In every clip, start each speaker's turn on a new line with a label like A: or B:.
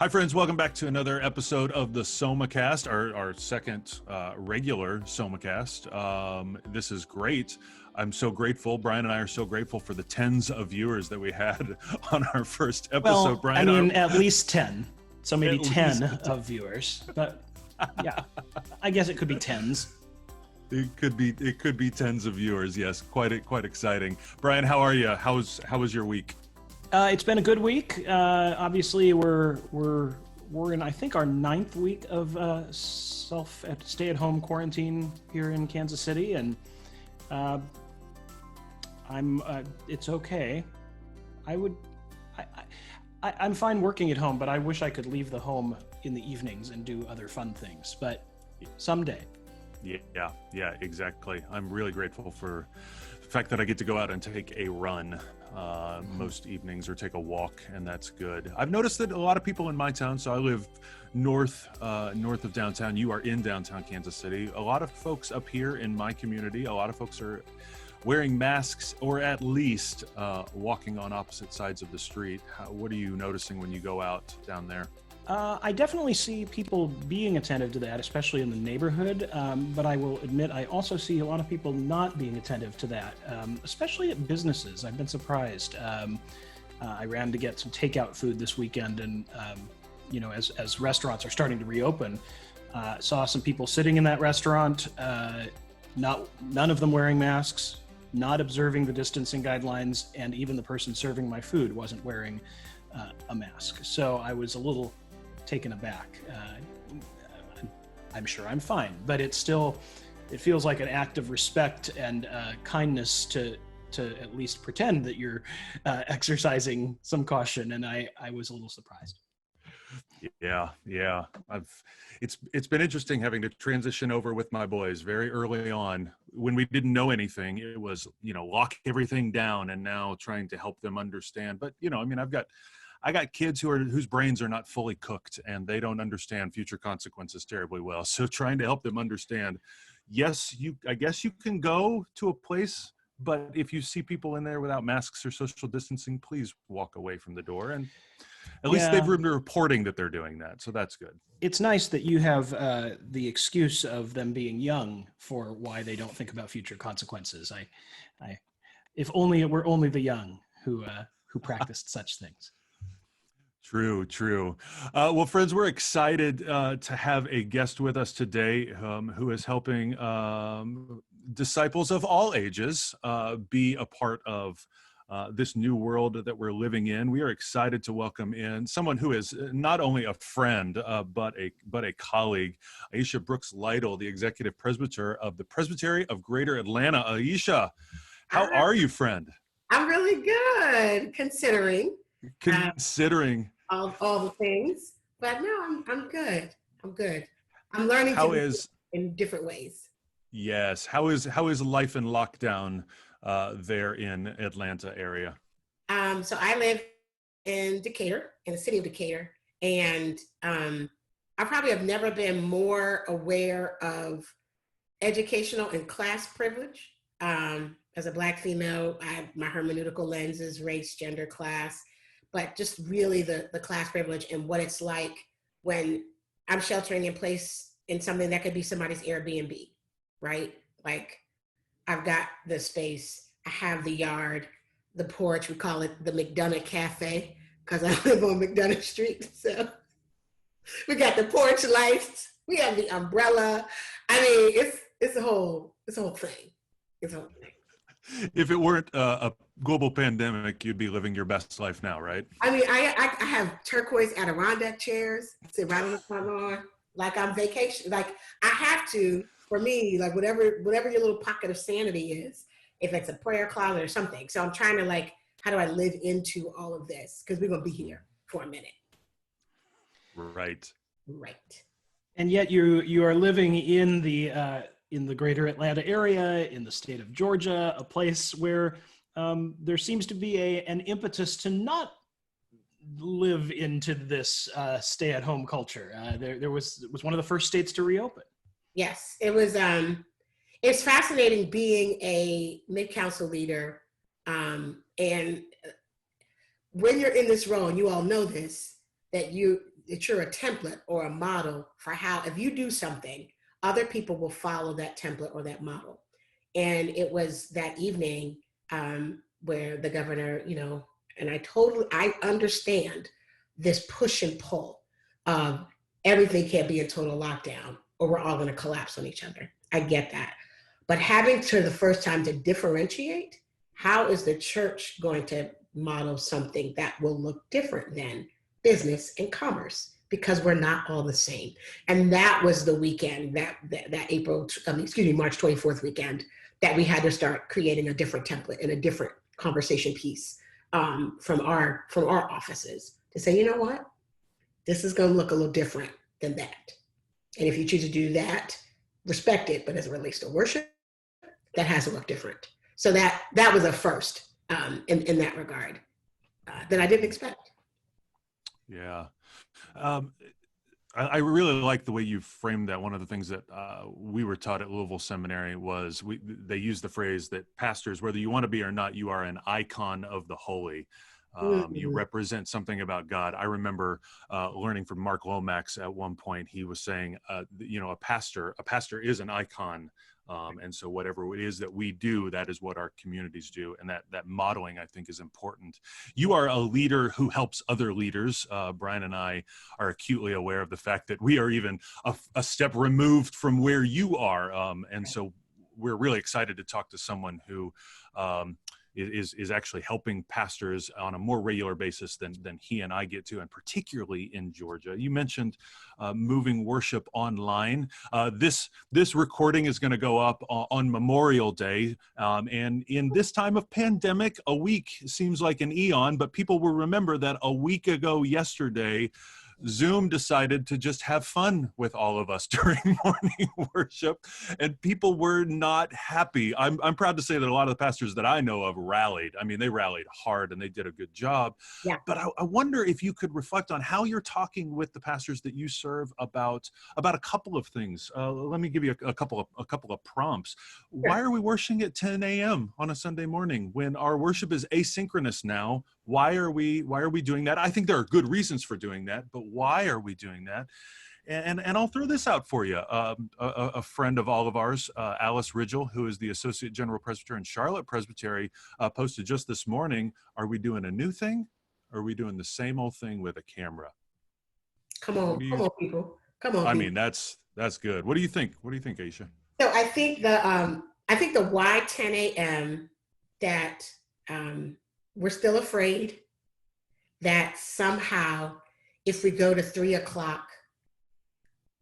A: Hi, friends. Welcome back to another episode of the SoMAcast, our second regular SoMAcast. This is great. I'm so grateful. Brian and I are so grateful for the tens of viewers that we had on our first episode.
B: Well,
A: Brian,
B: I mean, at least 10. So maybe 10
A: 10
B: of viewers. But yeah, I guess it could be tens.
A: It could be tens of viewers. Yes, quite exciting. Brian, how are you? How was your week?
B: It's been a good week. Obviously, we're in, I think, our 9th week of stay-at-home quarantine here in Kansas City, and it's okay. I'm fine working at home, but I wish I could leave the home in the evenings and do other fun things. But someday.
A: Yeah, exactly. I'm really grateful for the fact that I get to go out and take a run most evenings, or take a walk, and that's good. I've noticed that a lot of people in my town, so I live north of downtown. You are in downtown Kansas City. A lot of folks up here in my community, a lot of folks are wearing masks, or at least walking on opposite sides of the street. What are you noticing when you go out down there?
B: I definitely see people being attentive to that, especially in the neighborhood, but I will admit I also see a lot of people not being attentive to that, especially at businesses. I've been surprised. I ran to get some takeout food this weekend, and as restaurants are starting to reopen, saw some people sitting in that restaurant, none of them wearing masks, not observing the distancing guidelines, and even the person serving my food wasn't wearing a mask. So I was a little taken aback. I'm sure I'm fine, but it feels like an act of respect and kindness to at least pretend that you're exercising some caution, and I was a little surprised.
A: Yeah. It's been interesting having to transition over with my boys very early on. When we didn't know anything, it was, lock everything down, and now trying to help them understand. But, I got kids whose brains are not fully cooked, and they don't understand future consequences terribly well. So trying to help them understand, yes, I guess you can go to a place, but if you see people in there without masks or social distancing, please walk away from the door. And at least they've been reporting that they're doing that. So that's good.
B: It's nice that you have the excuse of them being young for why they don't think about future consequences. If only it were only the young who practiced such things.
A: True. Well, friends, we're excited to have a guest with us today who is helping disciples of all ages be a part of this new world that we're living in. We are excited to welcome in someone who is not only a friend, but a colleague, Aisha Brooks-Lytle, the Executive Presbyter of the Presbytery of Greater Atlanta. Aisha, how are you, friend?
C: I'm really good, considering all the things, but no, I'm good. I'm learning in different ways.
A: Yes. How is life in lockdown there in Atlanta area?
C: So I live in Decatur, in the city of Decatur, and I probably have never been more aware of educational and class privilege. As a Black female, I have my hermeneutical lenses, race, gender, class, but just really the class privilege and what it's like when I'm sheltering in place in something that could be somebody's Airbnb, right? Like, I've got the space, I have the yard, the porch, we call it the McDonough Cafe, because I live on McDonough Street. So we got the porch lights, we have the umbrella. I mean, it's a whole thing. It's a whole thing.
A: If it weren't a global pandemic, you'd be living your best life now, right? I
C: mean, I have turquoise Adirondack chairs. I sit right on the front lawn, like I'm vacation. Like, I have to, for me, like whatever your little pocket of sanity is, if it's a prayer closet or something. So I'm trying to, how do I live into all of this? Because we're going to be here for a minute.
A: Right.
B: And yet you are living in the greater Atlanta area, in the state of Georgia, a place where there seems to be an impetus to not live into this stay-at-home culture. It was one of the first states to reopen.
C: Yes, it was. It's fascinating being a mid-council leader, and when you're in this role, and you all know this, that that you're a template or a model for how, if you do something, other people will follow that template or that model. And it was that evening where the governor, and I understand this push and pull of everything can't be in total lockdown or we're all going to collapse on each other. I get that. But having to the first time to differentiate, how is the church going to model something that will look different than business and commerce? Because we're not all the same. And that was the weekend, that March 24th weekend, that we had to start creating a different template and a different conversation piece from our offices to say, you know what, this is going to look a little different than that. And if you choose to do that, respect it. But as it relates to worship, that has to look different. So that was a first in that regard that I didn't expect.
A: Yeah. I really like the way you framed that. One of the things that we were taught at Louisville Seminary was they used the phrase that pastors, whether you want to be or not, you are an icon of the holy. You represent something about God. I remember learning from Mark Lomax at one point. He was saying, a pastor is an icon. And so whatever it is that we do, that is what our communities do. And that modeling, I think, is important. You are a leader who helps other leaders. Brian and I are acutely aware of the fact that we are even a step removed from where you are. And so we're really excited to talk to someone who is actually helping pastors on a more regular basis than he and I get to, and particularly in Georgia. You mentioned moving worship online. This recording is going to go up on Memorial Day, and in this time of pandemic, a week seems like an eon, but people will remember that a week ago yesterday, Zoom decided to just have fun with all of us during morning worship, and people were not happy. I'm proud to say that a lot of the pastors that I know of rallied. I mean, they rallied hard and they did a good job.
C: Yeah.
A: But I wonder if you could reflect on how you're talking with the pastors that you serve about a couple of things. Let me give you a couple of prompts.
C: Sure.
A: Why are we worshiping at 10 a.m. on a Sunday morning when our worship is asynchronous now? Why are we doing that? I think there are good reasons for doing that, but why are we doing that? And I'll throw this out for you. A friend of all of ours, Alice Ridgel, who is the Associate General Presbyter in Charlotte Presbytery, posted just this morning, are we doing a new thing? Or are we doing the same old thing with a camera?
C: Come on, people. Come on.
A: I mean, that's good. What do you think? What do you think, Aisha?
C: So I think the why 10 a.m. that we're still afraid that somehow if we go to 3 o'clock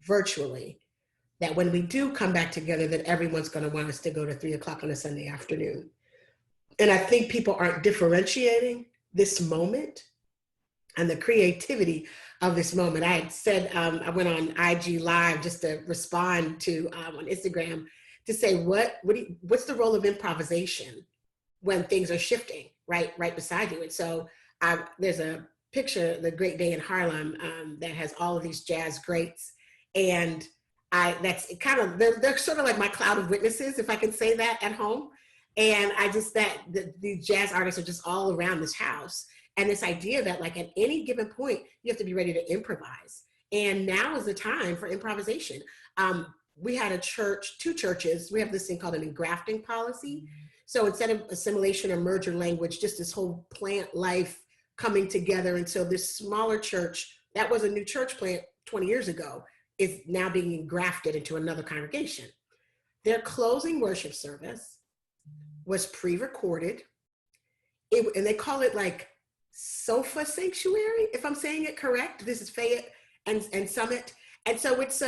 C: virtually, that when we do come back together, that everyone's going to want us to go to 3 o'clock on a Sunday afternoon. And I think people aren't differentiating this moment and the creativity of this moment. I had said, I went on IG Live just to respond to on Instagram to say, what's the role of improvisation when things are shifting right beside you? And so there's a picture, the Great Day in Harlem, that has all of these jazz greats. And that's kind of, they're sort of like my cloud of witnesses, if I can say that, at home. And the jazz artists are just all around this house. And this idea that like at any given point, you have to be ready to improvise. And now is the time for improvisation. We had two churches, we have this thing called an engrafting policy. So instead of assimilation or merger language, just this whole plant life coming together. And so this smaller church, that was a new church plant 20 years ago, is now being engrafted into another congregation. Their closing worship service was pre-recorded. And they call it like Sofa Sanctuary, if I'm saying it correct. This is Fayette and Summit. And so it's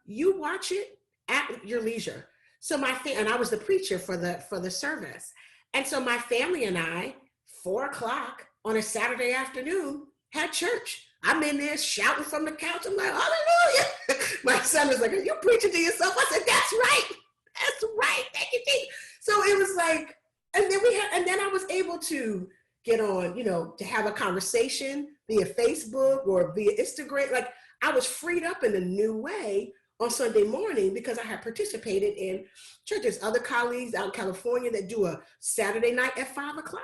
C: you watch it at your leisure. So and I was the preacher for the service. And so my family and I, 4 o'clock on a Saturday afternoon, had church. I'm in there shouting from the couch. I'm like, hallelujah. My son was like, are you preaching to yourself? I said, that's right. That's right. Thank you, Jesus. So it was like, and then I was able to get on, to have a conversation via Facebook or via Instagram. Like I was freed up in a new way on Sunday morning because I had participated in churches, other colleagues out in California that do a Saturday night at 5 o'clock.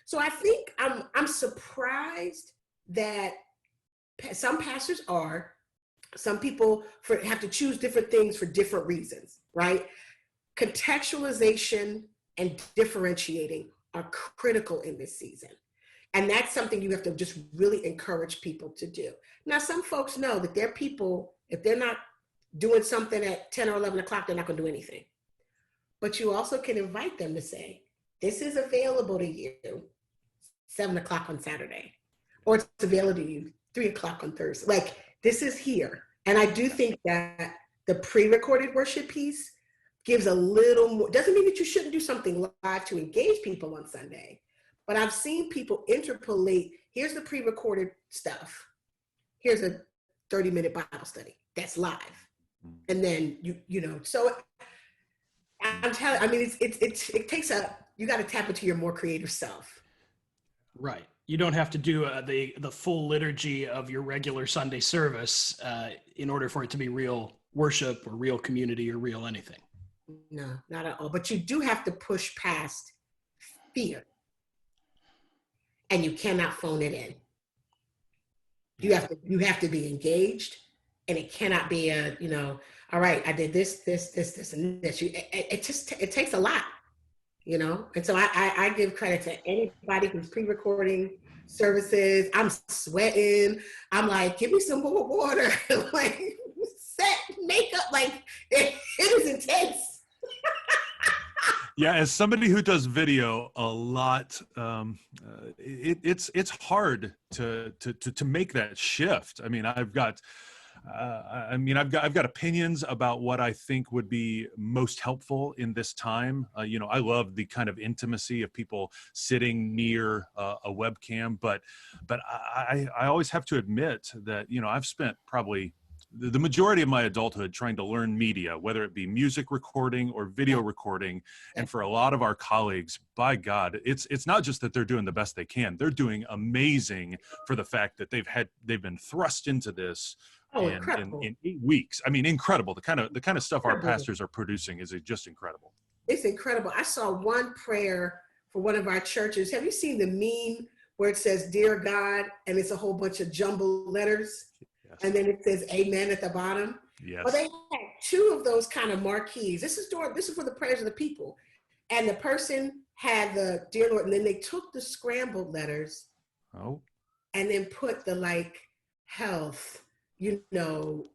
C: So I think I'm surprised that Some pastors are. Some people have to choose different things for different reasons, right? Contextualization and differentiating are critical in this season. And that's something you have to just really encourage people to do. Now, some folks know that their people, if they're not doing something at 10 or 11 o'clock, they're not going to do anything. But you also can invite them to say, this is available to you 7 o'clock on Saturday, or it's available to you 3 o'clock on Thursday. Like, this is here. And I do think that the pre-recorded worship piece gives a little more, doesn't mean that you shouldn't do something live to engage people on Sunday, but I've seen people interpolate, here's the pre-recorded stuff. Here's a 30-minute Bible study that's live. And then, you know, so I'm telling, I mean, it takes you got to tap into your more creative self.
B: Right. You don't have to do the full liturgy of your regular Sunday service in order for it to be real worship or real community or real anything.
C: No, not at all. But you do have to push past fear. And you cannot phone it in. You have to be engaged, and it cannot be a, you know, all right, I did this, and this. It takes a lot, you know? And so I give credit to anybody who's pre-recording services. I'm sweating. I'm like, give me some more water. Like, set makeup, like, it is intense.
A: Yeah, as somebody who does video a lot, it's hard to make that shift. I mean, I've got opinions about what I think would be most helpful in this time. You know, I love the kind of intimacy of people sitting near a webcam, but I always have to admit that, you know, I've spent probably the majority of my adulthood trying to learn media, whether it be music recording or video recording. And for a lot of our colleagues, by God, it's not just that they're doing the best they can. They're doing amazing for the fact that they've been thrust into this in 8 weeks. I mean, incredible. The kind of stuff our pastors are producing is just incredible. It's
C: incredible. I saw one prayer for one of our churches. Have you seen the meme where it says, "Dear God," and it's a whole bunch of jumbled letters? And then it says amen at the bottom.
A: Yes.
C: Well, they had two of those kind of marquees. This is for the prayers of the people. And the person had the "Dear Lord," and then they took the scrambled letters and then put the like health, you know,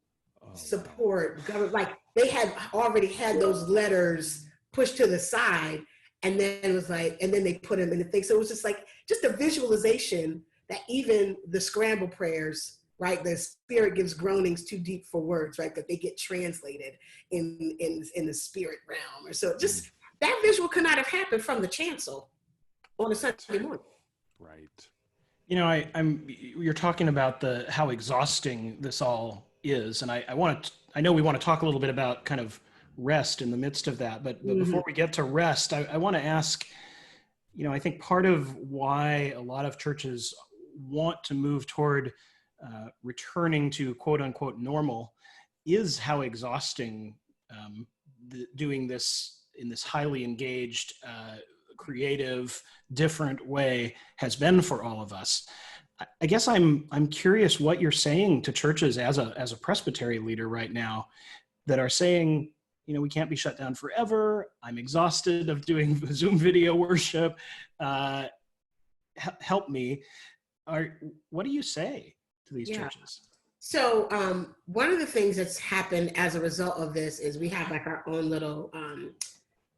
C: support, government, like they had already had those letters pushed to the side. And then it was like, and then they put them in the thing. So it was just a visualization that even the scramble prayers, right? The spirit gives groanings too deep for words, right? That they get translated in the spirit realm. Or so just that visual could not have happened from the chancel on a Sunday morning.
A: Right.
B: You know, you're talking about how exhausting this all is. And I know we want to talk a little bit about kind of rest in the midst of that, but before we get to rest, I want to ask, you know, I think part of why a lot of churches want to move toward returning to quote unquote normal is how exhausting doing this in this highly engaged, creative, different way has been for all of us. I guess I'm curious what you're saying to churches as a presbytery leader right now that are saying, you know, we can't be shut down forever. I'm exhausted of doing Zoom video worship. Help me. What do you say to these churches?
C: So one of the things that's happened as a result of this is we have like our own little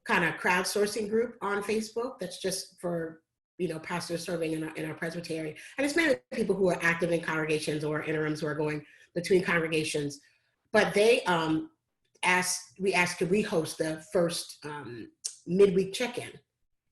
C: kind of crowdsourcing group on Facebook that's just for, you know, pastors serving in our presbytery. And it's mainly people who are active in congregations or interims who are going between congregations. But they we asked, could we host the first midweek check-in?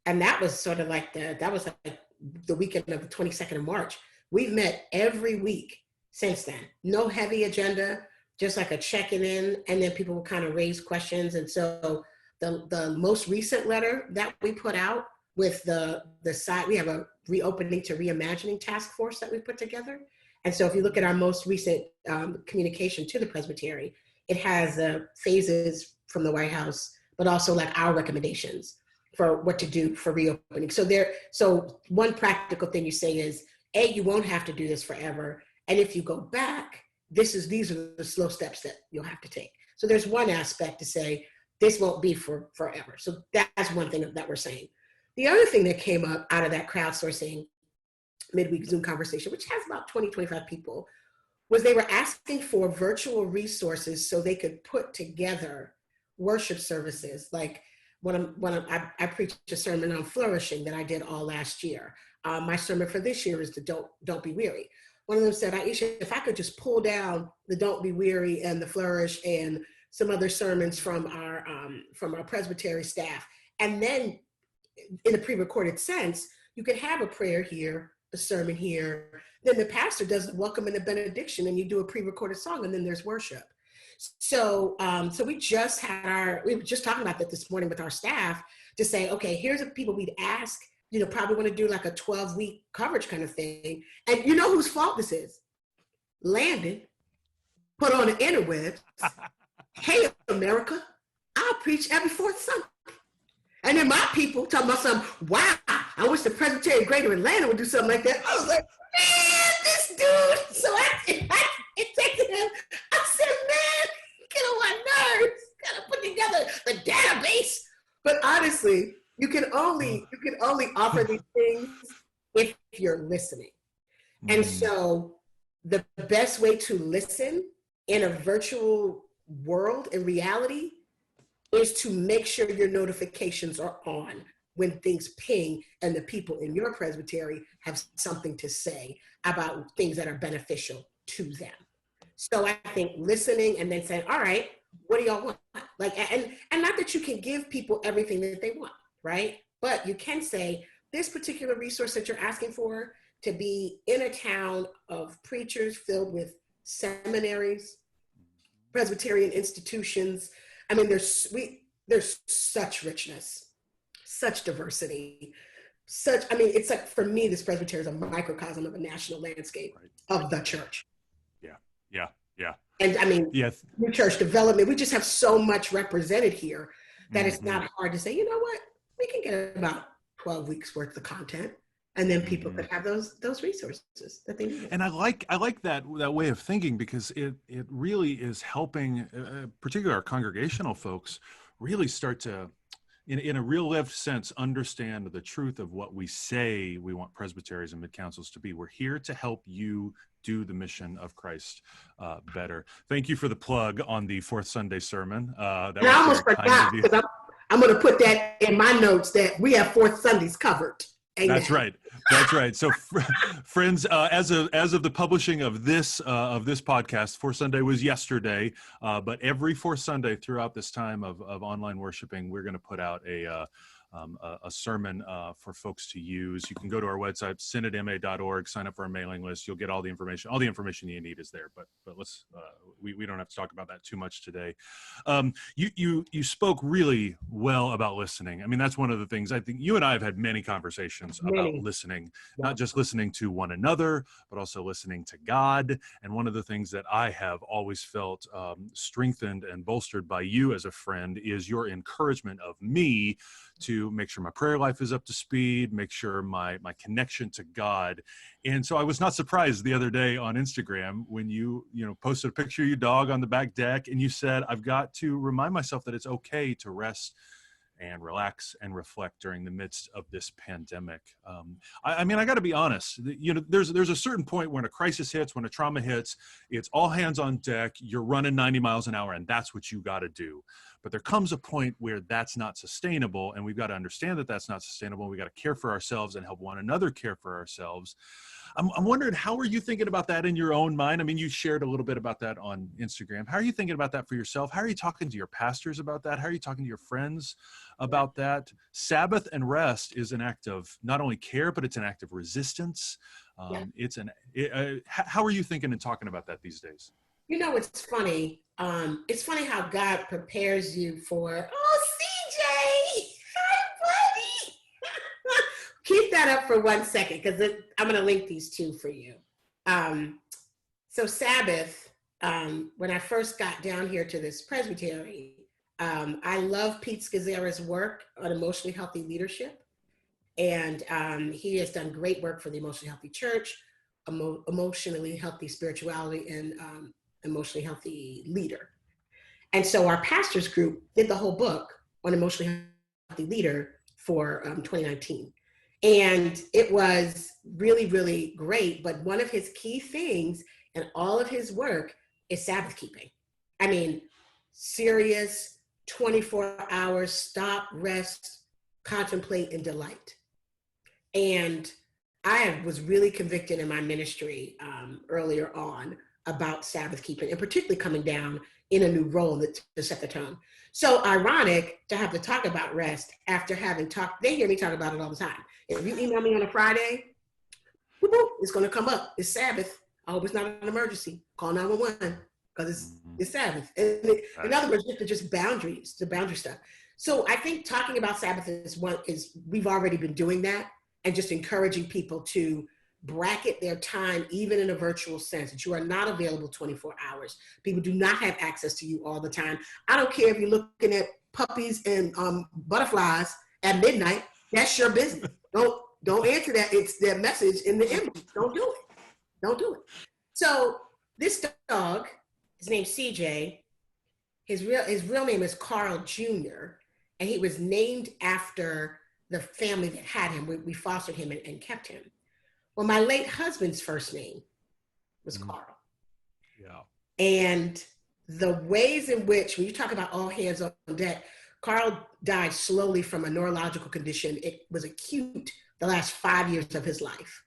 C: And that was sort of like the weekend of the 22nd of March. We've met every week since then. No heavy agenda, just like a checking in, and then people will kind of raise questions. And so the most recent letter that we put out with the side, we have a reopening to reimagining task force that we put together. And so if you look at our most recent communication to the presbytery, it has phases from the White House, but also like our recommendations for what to do for reopening. So one practical thing you say is, A, you won't have to do this forever. And if you go back, these are the slow steps that you'll have to take. So there's one aspect to say, this won't be for forever. So that's one thing that we're saying. The other thing that came up out of that crowdsourcing midweek Zoom conversation, which has about 20, 25 people, was they were asking for virtual resources so they could put together worship services. Like I preached a sermon on flourishing that I did all last year. My sermon for this year is the Don't Be Weary. One of them said, Aisha, if I could just pull down the Don't Be Weary and the Flourish and some other sermons from our presbytery staff, and then in a pre-recorded sense, you could have a prayer here, a sermon here, then the pastor does the welcome and the benediction, and you do a pre-recorded song, and then there's worship. So we were just talking about that this morning with our staff to say, okay, here's the people we'd ask, probably want to do like a 12-week coverage kind of thing. And you know whose fault this is? Landon put on the interwebs, hey, America, I'll preach every fourth Sunday. And then my people talking about something, wow, I wish the Presbytery of Greater Atlanta would do something like that. I was like, man, this dude. So I texted him. I said, man, get on my nerves. Gotta put together the database. But honestly, you can only offer these things if you're listening. And so the best way to listen in a virtual world, in reality, is to make sure your notifications are on when things ping and the people in your presbytery have something to say about things that are beneficial to them. So I think listening and then saying, all right, what do y'all want? Like, and not that you can give people everything that they want, right? But you can say, this particular resource that you're asking for to be in a town of preachers filled with seminaries, Presbyterian institutions. I mean, there's such richness, such diversity, it's like, for me, this presbytery is a microcosm of a national landscape of the church.
A: Yeah.
C: And I mean,
A: yes.
C: New church development, we just have so much represented here that it's not hard to say, you know what, we can get about 12 weeks worth of content. And then people could have those resources that they need.
A: And I like that way of thinking, because it really is helping, particularly our congregational folks, really start to, in a real lived sense, understand the truth of what we say we want presbyteries and mid-councils to be. We're here to help you do the mission of Christ better. Thank you for the plug on the fourth Sunday sermon. That
C: I almost forgot, because I'm going to put that in my notes that we have fourth Sundays covered. Amen. That's
A: right. So, friends, as of the publishing of this podcast, Fourth Sunday was yesterday. But every fourth Sunday throughout this time of online worshiping, we're going to put out a sermon for folks to use. You can go to our website, synodma.org, sign up for our mailing list. You'll get all the information. All the information you need is there. But let's we don't have to talk about that too much today. You spoke really well about listening. I mean, that's one of the things. I think you and I have had many conversations about listening, not just listening to one another, but also listening to God. And one of the things that I have always felt strengthened and bolstered by you as a friend is your encouragement of me to make sure my prayer life is up to speed, make sure my connection to God. And so I was not surprised the other day on Instagram when you posted a picture of your dog on the back deck, and you said, I've got to remind myself that it's okay to rest and relax and reflect during the midst of this pandemic. I mean, I got to be honest, there's a certain point when a crisis hits, when a trauma hits, it's all hands on deck, you're running 90 miles an hour, and that's what you got to do. But there comes a point where that's not sustainable, and we've got to understand that that's not sustainable. We got to care for ourselves and help one another care for ourselves. I'm wondering, how are you thinking about that in your own mind? I mean, you shared a little bit about that on Instagram. How are you thinking about that for yourself? How are you talking to your pastors about that? How are you talking to your friends about that? Sabbath and rest is an act of not only care, but it's an act of resistance. How are you thinking and talking about that these days?
C: It's funny. It's funny how God prepares you for, CJ, hi, buddy. Keep that up for 1 second, because I'm going to link these two for you. So Sabbath, when I first got down here to this presbytery, I love Pete Scazzera's work on emotionally healthy leadership. And he has done great work for the Emotionally Healthy Church. emotionally healthy spirituality and emotionally healthy leader. And so our pastors group did the whole book on emotionally healthy leader for 2019. And it was really, really great. But one of his key things in all of his work is Sabbath keeping. I mean, serious 24 hours, stop, rest, contemplate, and delight. And I was really convicted in my ministry earlier on about Sabbath keeping, and particularly coming down in a new role to set the tone. So ironic to have to talk about rest after having talked, they hear me talk about it all the time. If you email me on a Friday, it's going to come up. It's Sabbath. I hope it's not an emergency. Call 911 because it's Sabbath. And in other words, just boundaries, the boundary stuff. So I think talking about Sabbath is we've already been doing that, and just encouraging people to bracket their time, even in a virtual sense, that you are not available 24 hours. People do not have access to you all the time. I don't care if you're looking at puppies and butterflies at midnight. That's your business. Don't answer that. It's their message in the image. Don't do it. Don't do it. So this dog, his name's CJ. His real name is Carl Jr. And he was named after the family that had him. We fostered him and kept him. Well, my late husband's first name was Carl.
A: Yeah.
C: And the ways in which, when you talk about all hands on deck, Carl died slowly from a neurological condition. It was acute the last 5 years of his life.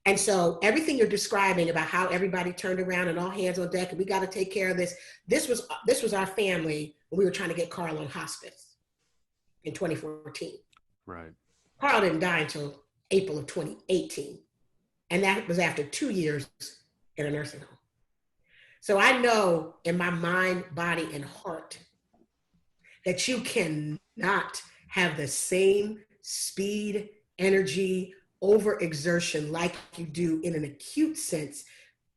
C: And so everything you're describing about how everybody turned around and all hands on deck and we got to take care of this, this was our family when we were trying to get Carl on hospice in 2014.
A: Right.
C: Carl didn't die until April of 2018. And that was after 2 years in a nursing home. So I know in my mind, body, and heart that you cannot have the same speed, energy, overexertion like you do in an acute sense.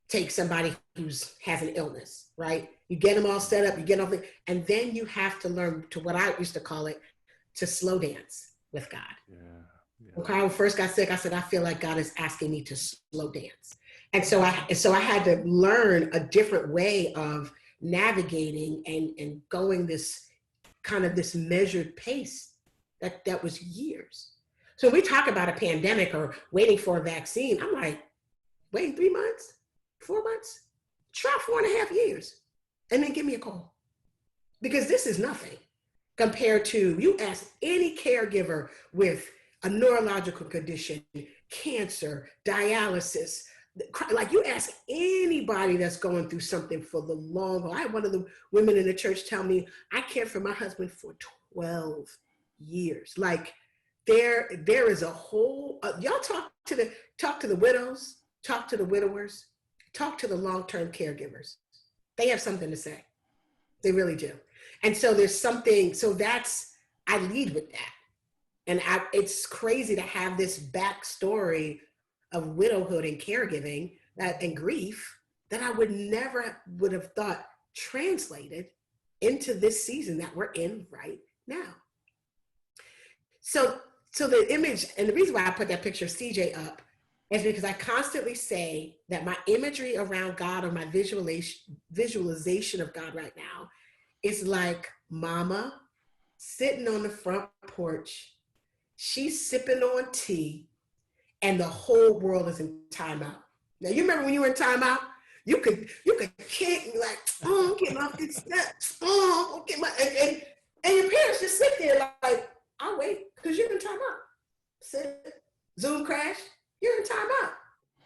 C: Take somebody who has an illness, right? You get them all set up, you get them, and then you have to learn to what I used to call it, to slow dance with God.
A: Yeah.
C: When Carl first got sick, I said, I feel like God is asking me to slow dance. And so I had to learn a different way of navigating and going this kind of this measured pace that was years. So when we talk about a pandemic or waiting for a vaccine, I'm like, waiting 3 months, 4 months, try 4.5 years, and then give me a call. Because this is nothing compared to, you ask any caregiver with a neurological condition, cancer, dialysis, like you ask anybody that's going through something for the long haul. I had one of the women in the church tell me, I cared for my husband for 12 years. Like there is a whole, y'all talk to the widows, talk to the widowers, talk to the long-term caregivers. They have something to say. They really do. And so there's something, I lead with that. And it's crazy to have this backstory of widowhood and caregiving and grief that I would have thought translated into this season that we're in right now. So the image, and the reason why I put that picture of CJ up is because I constantly say that my imagery around God or my visualization of God right now is like mama sitting on the front porch. She's sipping on tea and the whole world is in timeout. Now, you remember when you were in timeout? You could kick like, oh, I'm getting off these steps. Oh, I'm getting and your parents just sit there like, I'll wait, because you're in timeout. Sit, Zoom crash, you're in timeout.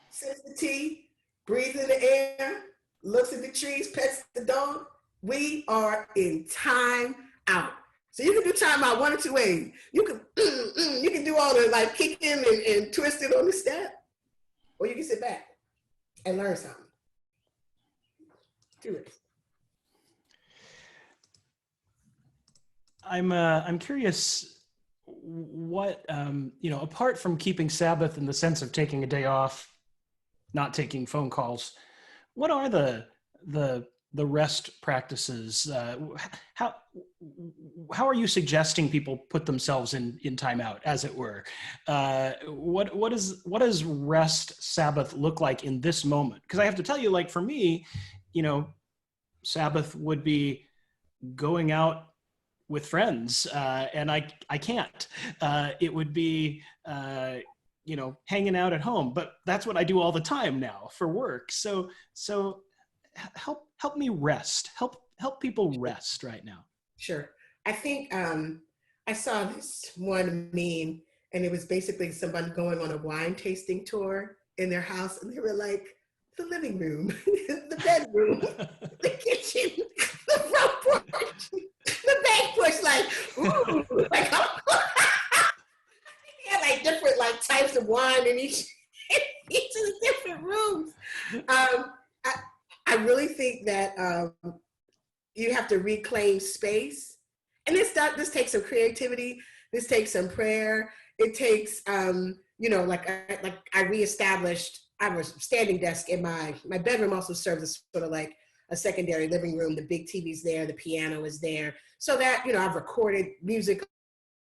C: Sips the tea, breathes in the air, looks at the trees, pets the dog. We are in time out. So you can do time out one or two ways. You can do all the like kicking and twisting on the step, or you can sit back and learn something. Do it.
B: I'm curious what apart from keeping Sabbath in the sense of taking a day off, not taking phone calls, what are the the rest practices? How are you suggesting people put themselves in timeout, as it were? What does rest Sabbath look like in this moment? Because I have to tell you, like for me, Sabbath would be going out with friends, and I can't. It would be hanging out at home, but that's what I do all the time now for work. So help me rest. Help people rest right now.
C: Sure. I think I saw this one meme, and it was basically somebody going on a wine tasting tour in their house, and they were like, the living room, the bedroom, the kitchen, the front porch, the back porch, like, ooh, like, they had like different like types of wine in each of the different rooms. I really think that you have to reclaim space, and this takes some creativity. This takes some prayer. It takes, like I reestablished. I have a standing desk in my bedroom. Also serves as sort of like a secondary living room. The big TV's there. The piano is there, so that I've recorded music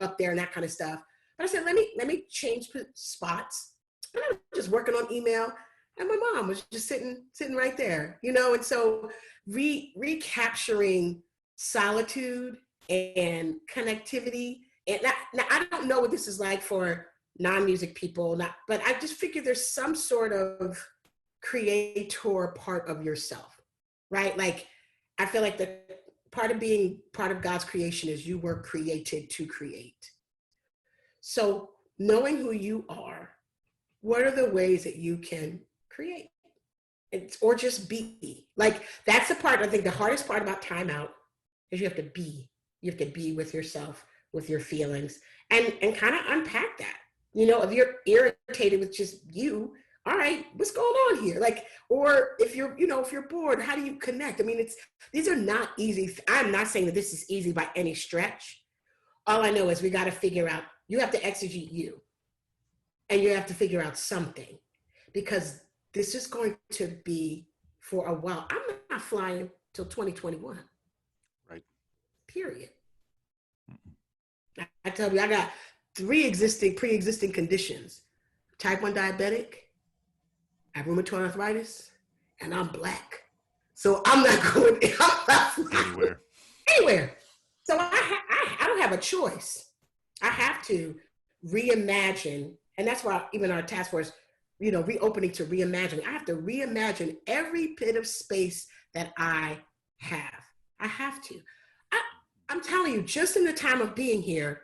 C: up there and that kind of stuff. But I said, let me change spots. And I was just working on email. And my mom was just sitting right there, and so recapturing solitude and connectivity. And now I don't know what this is like for non-music people, but I just figure there's some sort of creator part of yourself, right? Like, I feel like the part of being part of God's creation is you were created to create. So knowing who you are, what are the ways that you can create or just be? Like, that's the part, I think the hardest part about timeout is you have to be with yourself, with your feelings, and kind of unpack that. If you're irritated with just you, all right, what's going on here? Like, or if you're bored, how do you connect? I mean, these are not easy. I'm not saying that this is easy by any stretch. All I know is we got to figure out, you have to exegete you, and you have to figure out something, because this is going to be for a while. I'm not flying till 2021.
A: Right.
C: Period. I tell you, I got 3 pre-existing conditions: type 1 diabetic, I have rheumatoid arthritis, and I'm Black. So I'm not going anywhere. So I don't have a choice. I have to reimagine, and that's why even our task force, reopening to reimagine. I have to reimagine every bit of space that I have. I have to. I'm telling you, just in the time of being here,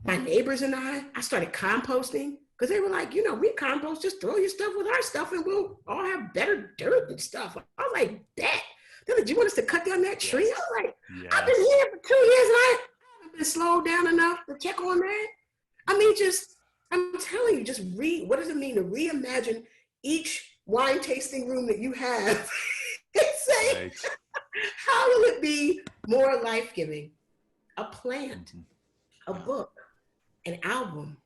C: my neighbors and I started composting, because they were like, we compost, just throw your stuff with our stuff and we'll all have better dirt and stuff. I was like, bet. They're like, do you want us to cut down that tree? I was like, yes. I've been here for 2 years and I haven't been slowed down enough to check on that. I mean, I'm telling you, what does it mean to reimagine each wine tasting room that you have and say, right. How will it be more life-giving? A plant, a book, an album.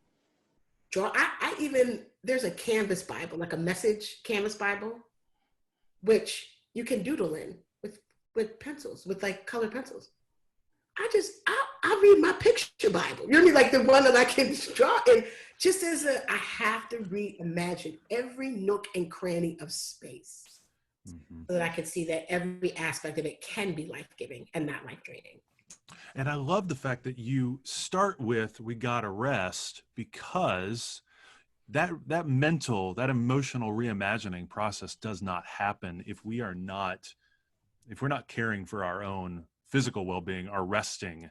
C: There's a Canvas Bible, like a message Canvas Bible, which you can doodle in with pencils, with like colored pencils. I'll read my picture Bible. You know what I mean? Like the one that I can draw. And just I have to reimagine every nook and cranny of space, so that I can see that every aspect of it can be life-giving and not life-draining.
A: And I love the fact that you start with, we got to rest, because that emotional reimagining process does not happen if we're not caring for our own physical well-being, our resting.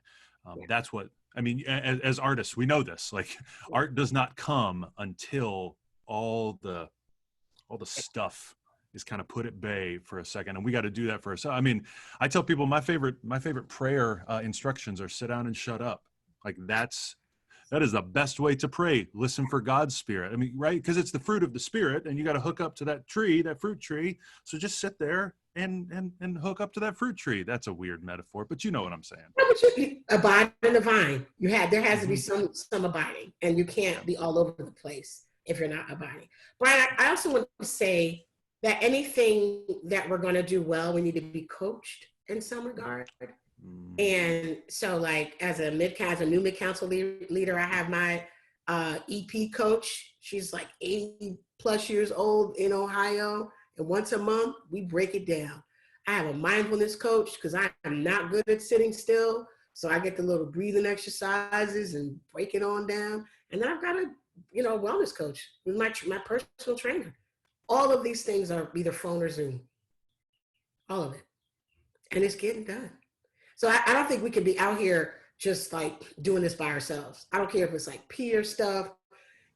A: That's what, I mean, as artists, we know this, like art does not come until all the stuff is kind of put at bay for a second. And we got to do that for ourselves. I mean, I tell people my favorite prayer instructions are sit down and shut up. Like that is the best way to pray. Listen for God's Spirit. I mean, right? Because it's the fruit of the Spirit, and you got to hook up to that fruit tree. So just sit there and hook up to that fruit tree. That's a weird metaphor, but you know what I'm saying.
C: No, but you abide in the vine. There has to be some abiding, and you can't be all over the place if you're not abiding. Brian, I also want to say, that anything that we're going to do well, we need to be coached in some regard. And so, like, as a new mid-council leader, I have my EP coach. She's like 80 plus years old in Ohio. And once a month, we break it down. I have a mindfulness coach because I am not good at sitting still. So I get the little breathing exercises and break it on down. And then I've got a, wellness coach with my personal trainer. All of these things are either phone or Zoom. All of it. And it's getting done. So I don't think we can be out here just like doing this by ourselves. I don't care if it's like peer stuff.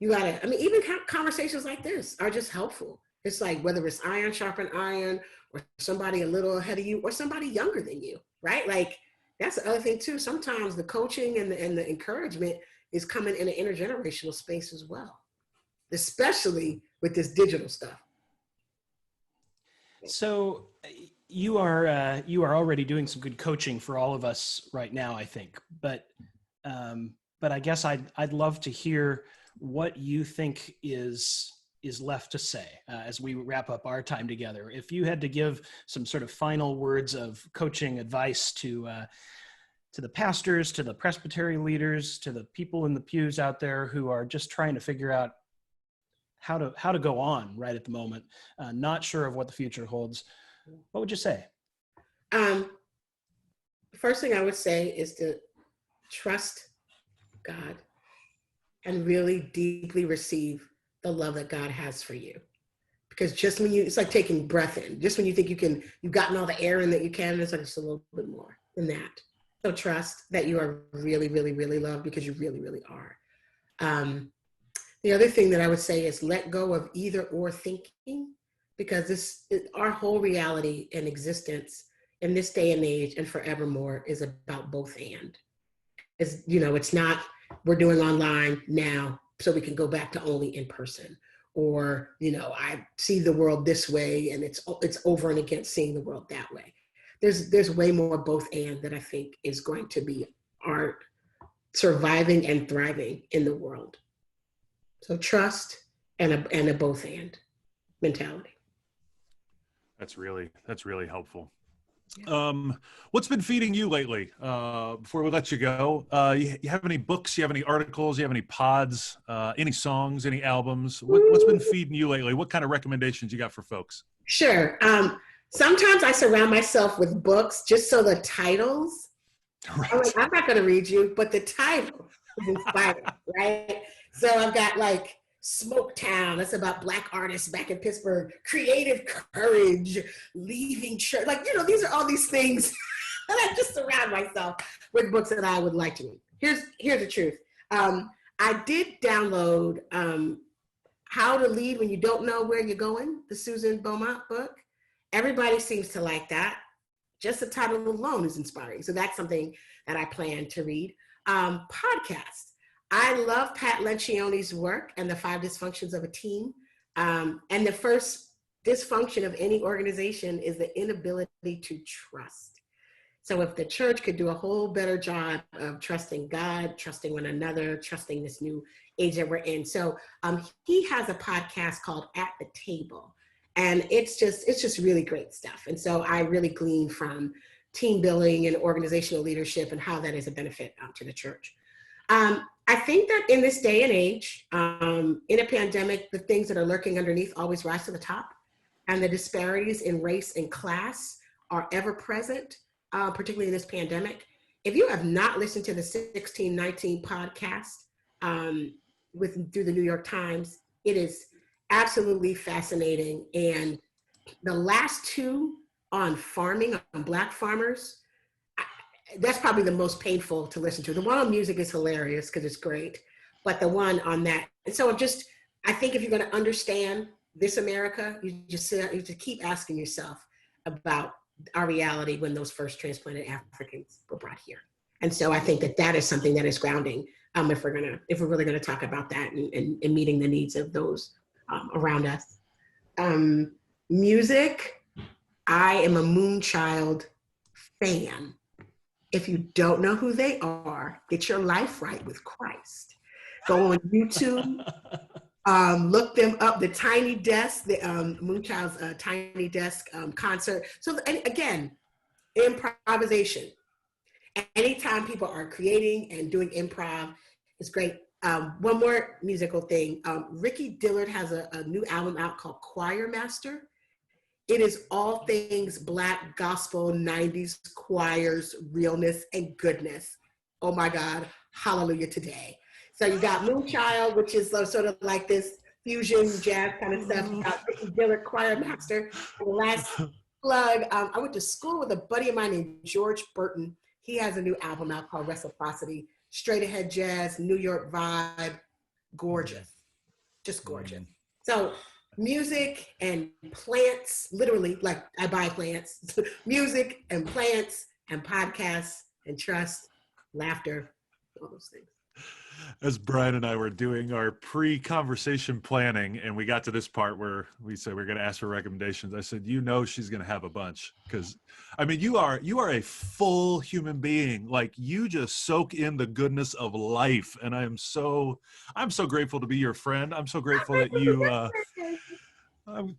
C: Even conversations like this are just helpful. It's like whether it's iron sharpen iron, or somebody a little ahead of you, or somebody younger than you, right? Like that's the other thing too. Sometimes the coaching and the encouragement is coming in an intergenerational space as well, especially with this digital stuff.
B: So you are already doing some good coaching for all of us right now, I think. But I guess I'd love to hear what you think is left to say as we wrap up our time together. If you had to give some sort of final words of coaching advice to the pastors, to the presbytery leaders, to the people in the pews out there who are just trying to figure out how to go on right at the moment, not sure of what the future holds, what would you say?
C: The first thing I would say is to trust God and really deeply receive the love that God has for you. Because just when it's like taking breath in, just when you think you've gotten all the air in that you can, it's like just a little bit more than that. So trust that you are really, really, really loved, because you really, really are. The other thing that I would say is let go of either or thinking, because our whole reality and existence in this day and age and forevermore is about both and. It's not we're doing online now so we can go back to only in person, or I see the world this way and it's over and against seeing the world that way. There's way more both and that I think is going to be our surviving and thriving in the world. So trust and a both and mentality.
A: That's really helpful. What's been feeding you lately? Before we let you go, you have any books? You have any articles? You have any pods? Any songs? Any albums? What's been feeding you lately? What kind of recommendations you got for folks?
C: Sure. Sometimes I surround myself with books just so the titles. Right. I'm not going to read you, but the title is inspiring, right? So I've got like Smoketown, that's about Black artists back in Pittsburgh. Creative Courage, Leaving Church. These are all these things that I just surround myself with books that I would like to read. Here's the truth. I did download How to Lead When You Don't Know Where You're Going, the Susan Beaumont book. Everybody seems to like that. Just the title alone is inspiring. So that's something that I plan to read. Podcasts. I love Pat Lencioni's work and the 5 dysfunctions of a team. And the first dysfunction of any organization is the inability to trust. So if the church could do a whole better job of trusting God, trusting one another, trusting this new age that we're in. So he has a podcast called At the Table, and it's just really great stuff. And so I really glean from team building and organizational leadership and how that is a benefit to the church. I think that in this day and age, in a pandemic, the things that are lurking underneath always rise to the top, and the disparities in race and class are ever present, particularly in this pandemic. If you have not listened to the 1619 podcast through the New York Times, it is absolutely fascinating. And the last 2 on farming, on Black farmers, that's probably the most painful to listen to. The one on music is hilarious because it's great, but the one on that. And so I think if you're going to understand this America, you just keep asking yourself about our reality when those first transplanted Africans were brought here. And so I think that is something that is grounding if we're really going to talk about that and meeting the needs of those around us. Music, I am a Moonchild fan. If you don't know who they are, get your life right with Christ. Go on YouTube, Look them up, the Tiny Desk, the Moonchild's Tiny Desk concert. So and again, improvisation. Anytime people are creating and doing improv, it's great. One more musical thing. Ricky Dillard has a new album out called Choir Master. It is all things Black gospel 90s choirs, realness and goodness. Oh my God, hallelujah today. So you got Moonchild, which is sort of like this fusion jazz kind of stuff. You got Ricky Dillard, Choir Master. And the last plug, I went to school with a buddy of mine named George Burton. He has a new album out called Reciprocity. Straight ahead jazz, New York vibe, gorgeous, just gorgeous. So music and plants, literally, like I buy plants, music and plants and podcasts and trust, laughter, all those things.
A: As Brian and I were doing our pre-conversation planning, and we got to this part where we said we're going to ask for recommendations, I said, she's going to have a bunch, because I mean, you are a full human being. Like, you just soak in the goodness of life, and I'm so grateful to be your friend. I'm so grateful that you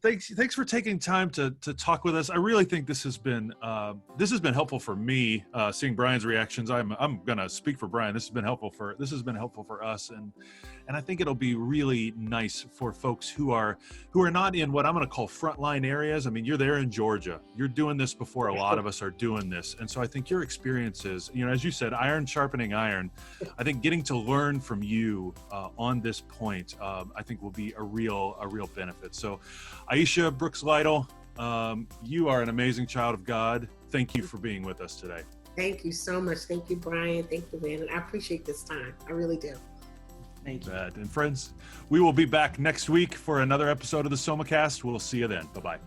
A: thanks for taking time to talk with us. I really think this has been helpful for me, seeing Brian's reactions. I'm gonna speak for Brian. This has been helpful for us, and I think it'll be really nice for folks who are not in what I'm gonna call frontline areas. I mean, you're there in Georgia. You're doing this before a lot of us are doing this, and so I think your experiences, as you said, iron sharpening iron. I think getting to learn from you on this point, I think will be a real benefit. So, Aisha Brooks-Lytle, you are an amazing child of God. Thank you for being with us today.
C: Thank you so much. Thank you, Brian. Thank you, Landon. I appreciate this time. I really do.
B: Thank you.
A: And friends, we will be back next week for another episode of the SoMAcast. We'll see you then. Bye-bye.